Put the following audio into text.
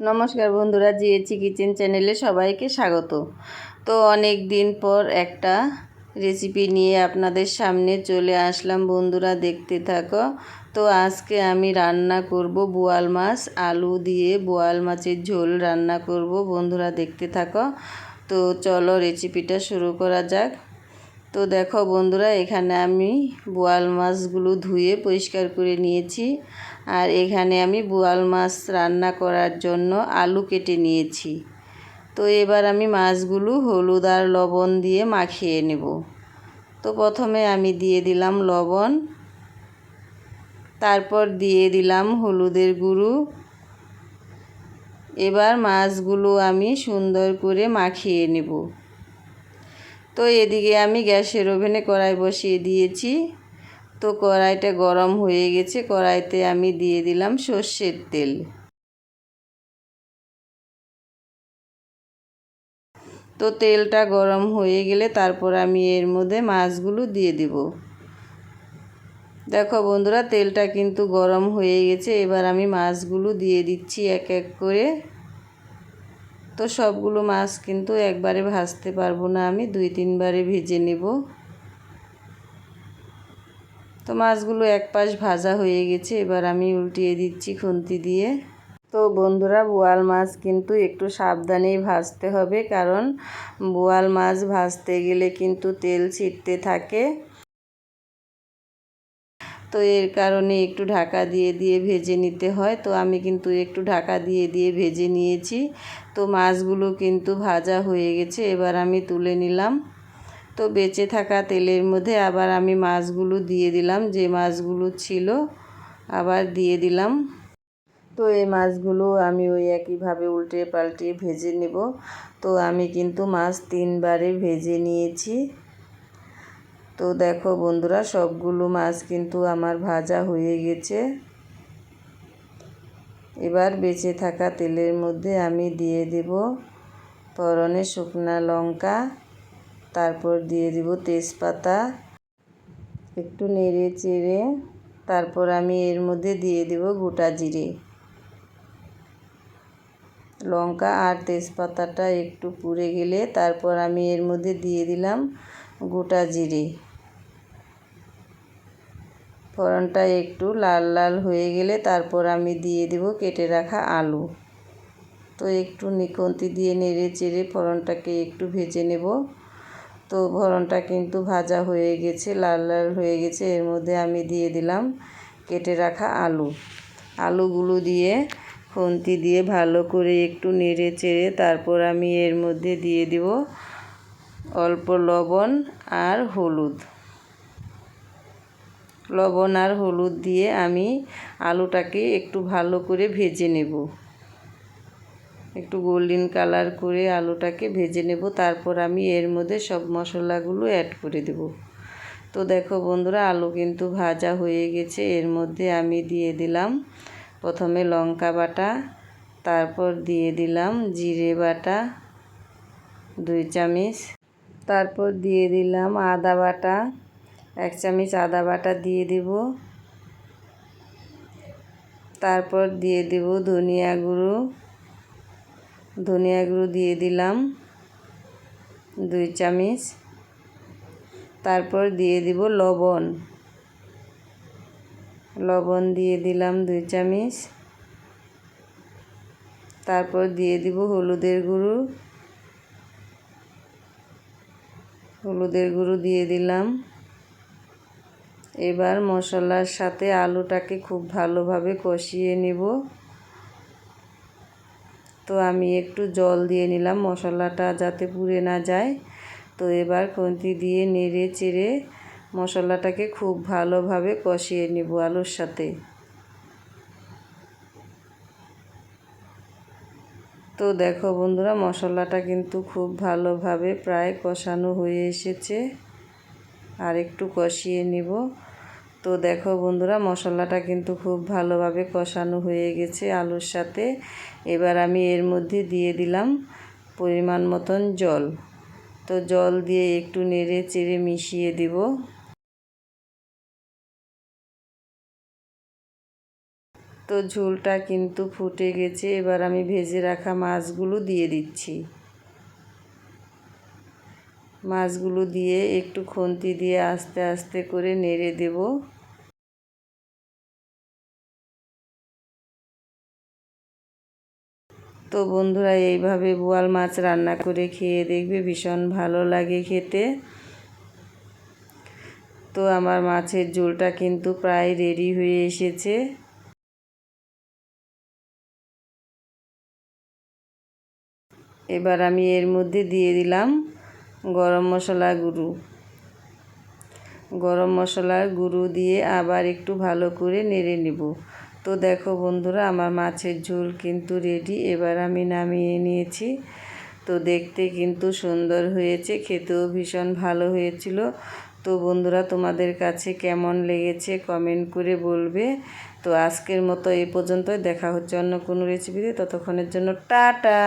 নমস্কার বন্ধুরা, জিএচি কিচেন চ্যানেলে সবাইকে স্বাগত। তো অনেক দিন পর একটা রেসিপি নিয়ে আপনাদের সামনে চলে আসলাম বন্ধুরা, দেখতে থাকো। তো আজকে আমি রান্না করব বোয়াল মাছ, আলু দিয়ে বোয়াল মাছের ঝোল রান্না করব বন্ধুরা, দেখতে থাকো। তো চলো রেসিপিটা শুরু করা যাক। তো দেখো বন্ধুরা, এখানে আমি বোয়াল মাছগুলো ধুয়ে পরিষ্কার করে নিয়েছি। আর এখানে আমি বোয়াল মাছ রান্না করার জন্য আলু কেটে নিয়েছি। তো এবার আমি মাছগুলো হলুদ আর লবণ দিয়ে মাখিয়ে নেব। তো প্রথমে আমি দিয়ে দিলাম লবণ, তারপর দিয়ে দিলাম হলুদের গুঁড়ো। এবার মাছগুলো আমি সুন্দর করে মাখিয়ে নেব। তো এদিকে আমি গ্যাসের ওভেনে কড়াই বসিয়ে দিয়েছি। তো কড়াইটা গরম হয়ে গেছে, কড়াইতে আমি দিয়ে দিলাম সর্ষের তেল। তো তেলটা গরম হয়ে গেলে তারপর আমি এর মধ্যে মাছগুলো দিয়ে দেব। দেখো বন্ধুরা, তেলটা কিন্তু গরম হয়ে গেছে। এবার আমি মাছগুলো দিয়ে দিচ্ছি এক এক করে। তো সবগুলো মাছ কিন্তু একবারে ভাজতে পারবো না, আমি 2-3 বারে ভেজে নেব। তো মাছগুলো এক পাশ ভাজা হয়ে গেছে, এবার আমি উল্টিয়ে দিচ্ছি খুন্তি দিয়ে। তো বন্ধুরা, বোয়াল মাছ কিন্তু একটু সাবধানেই ভাজতে হবে, কারণ বোয়াল মাছ ভাজতে গেলে কিন্তু তেল ছিটতে থাকে। তো এর কারণে একটু ঢাকা দিয়ে দিয়ে ভেজে নিতে হয়। তো আমি কিন্তু একটু ঢাকা দিয়ে দিয়ে ভেজে নিয়েছি। তো মাছগুলো কিন্তু ভাজা হয়ে গেছে, এবার আমি তুলে নিলাম। তো বেঁচে থাকা তেলের মধ্যে আবার আমি মাছগুলো দিয়ে দিলাম, যে মাছগুলো ছিল আবার দিয়ে দিলাম। তো এই মাছগুলো আমি ওই একইভাবে উল্টে পাল্টে ভেজে নেব। তো আমি কিন্তু মাছ 3 বারে ভেজে নিয়েছি। তো দেখো বন্ধুরা, সবগুলো মাছ কিন্তু আমার ভাজা হয়ে গেছে। এবার বেঁচে থাকা তেলের মধ্যে আমি দিয়ে দেব ফোড়নে শুকনা লঙ্কা, তারপর দিয়ে দেব তেজপাতা, একটু নেড়ে চেড়ে তারপর আমি এর মধ্যে দিয়ে দেব গোটা জিরে। লঙ্কা আর তেজপাতাটা একটু পুড়ে গেলে তারপর আমি এর মধ্যে দিয়ে দিলাম গোটা জিরে। ফোড়নটা একটু লাল লাল হয়ে গেলে তারপর আমি দিয়ে দেব কেটে রাখা আলু। তো একটু খুন্তি দিয়ে নেড়ে চেড়ে ফোড়নটাকে একটু ভেজে নেব। তো ফোড়নটা কিন্তু ভাজা হয়ে গেছে, লাল লাল হয়ে গেছে। এর মধ্যে আমি দিয়ে দিলাম কেটে রাখা আলু। আলুগুলো দিয়ে খুন্তি দিয়ে ভালো করে একটু নেড়ে চেড়ে তারপর আমি এর মধ্যে দিয়ে দেব অল্প লবণ আর হলুদ। লবণ আর হলুদ দিয়ে আমি আলুটাকে একটু ভালো করে ভেজে নেব, একটু গোল্ডেন কালার করে আলুটাকে ভেজে নেব। তারপর আমি এর মধ্যে সব মশলাগুলো অ্যাড করে দেব। তো দেখো বন্ধুরা, আলু কিন্তু ভাজা হয়ে গেছে। এর মধ্যে আমি দিয়ে দিলাম প্রথমে লঙ্কা বাটা, তারপর দিয়ে দিলাম জিরে বাটা 2 চামচ, তারপর দিয়ে দিলাম আদা বাটা 1 চামচ, আদা বাটা দিয়ে দেব। তারপর দিয়ে দেব ধনিয়া গুঁড়ো দিয়ে দিলাম 2 চামচ, তারপর দিয়ে দেব লবণ দিয়ে দিলাম 2 চামচ, তারপর দিয়ে দেব হলুদের গুঁড়ো দিয়ে দিলাম। এবার মশলার সাথে আলুটাকে খুব ভালোভাবে কষিয়ে নেব। তো আমি একটু জল দিয়ে নিলাম মশলাটা যাতে পুড়ে না যায়। তো এবার খুন্তি দিয়ে নেড়ে চেড়ে মশলাটাকে খুব ভালোভাবে কষিয়ে নেব আলুর সাথে। তো দেখো বন্ধুরা, মশলাটা কিন্তু খুব ভালোভাবে প্রায় কষানো হয়ে এসেছে, আর একটু কষিয়ে নেব। তো দেখো বন্ধুরা, মশলাটা কিন্তু খুব ভালোভাবে কষানো হয়ে গেছে আলুর সাথে। এবার আমি এর মধ্যে দিয়ে দিলাম পরিমাণ মতন জল। তো জল দিয়ে একটু নেড়ে চেড়ে মিশিয়ে দেব। তো তো ঝোলটা কিন্তু ফুটে গেছে। এবার আমি ভেজে রাখা মাছগুলো দিয়ে দিচ্ছি। মাছগুলো দিয়ে একটু খুন্তি দিয়ে আস্তে আস্তে করে নেড়ে দেব। তো বন্ধুরা, এইভাবে বোয়াল মাছ রান্না করে খেয়ে দেখবে, ভীষণ ভালো লাগে খেতে। তো আমার মাছের ঝোলটা কিন্তু প্রায় রেডি হয়ে এসেছে। এবার আমি এর মধ্যে দিয়ে দিলাম গরম মশলার গুঁড়ো দিয়ে আবার একটু ভালো করে নেড়ে নেব। তো দেখো বন্ধুরা, আমার মাছের ঝোল কিন্তু রেডি। এবার আমি নামিয়ে নিয়েছি। তো দেখতে কিন্তু সুন্দর হয়েছে, খেতেও ভীষণ ভালো হয়েছিল। তো বন্ধুরা, তোমাদের কাছে কেমন লেগেছে কমেন্ট করে বলবে। তো আজকের মতো এই পর্যন্তই, দেখা হচ্ছে অন্য কোনো রেসিপিতে। ততক্ষণের জন্য টাটা।